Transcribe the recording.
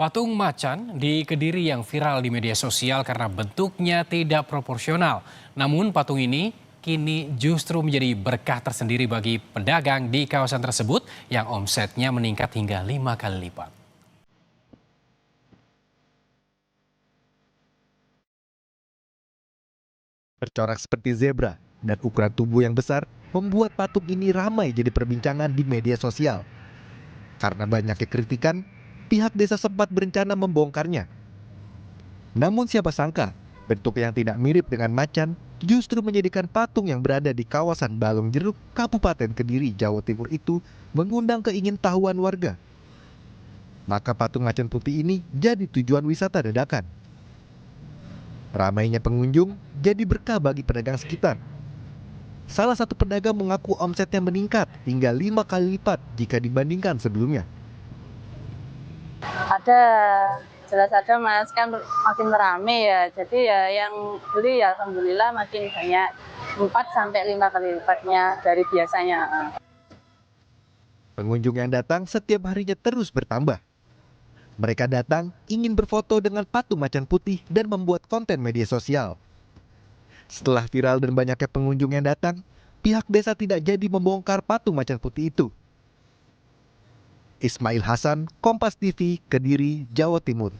Patung macan di Kediri yang viral di media sosial karena bentuknya tidak proporsional. Namun patung ini kini justru menjadi berkah tersendiri bagi pedagang di kawasan tersebut yang omsetnya meningkat hingga 5 kali lipat. Bercorak seperti zebra dan ukuran tubuh yang besar membuat patung ini ramai jadi perbincangan di media sosial. Karena banyaknya kritikan, pihak desa sempat berencana membongkarnya. Namun siapa sangka, bentuk yang tidak mirip dengan macan justru menjadikan patung yang berada di kawasan Balong Jeruk, Kabupaten Kediri, Jawa Timur itu mengundang keingintahuan warga. Maka patung macan putih ini jadi tujuan wisata dadakan. Ramainya pengunjung jadi berkah bagi pedagang sekitar. Salah satu pedagang mengaku omsetnya meningkat hingga 5 kali lipat jika dibandingkan sebelumnya. Ada, jelas ada Mas, kan makin rame ya. Jadi ya yang beli ya alhamdulillah makin banyak, 4 sampai 5 kali lipatnya dari biasanya. Pengunjung yang datang setiap harinya terus bertambah. Mereka datang ingin berfoto dengan patung macan putih dan membuat konten media sosial. Setelah viral dan banyaknya pengunjung yang datang, pihak desa tidak jadi membongkar patung macan putih itu. Ismail Hasan, Kompas TV, Kediri, Jawa Timur.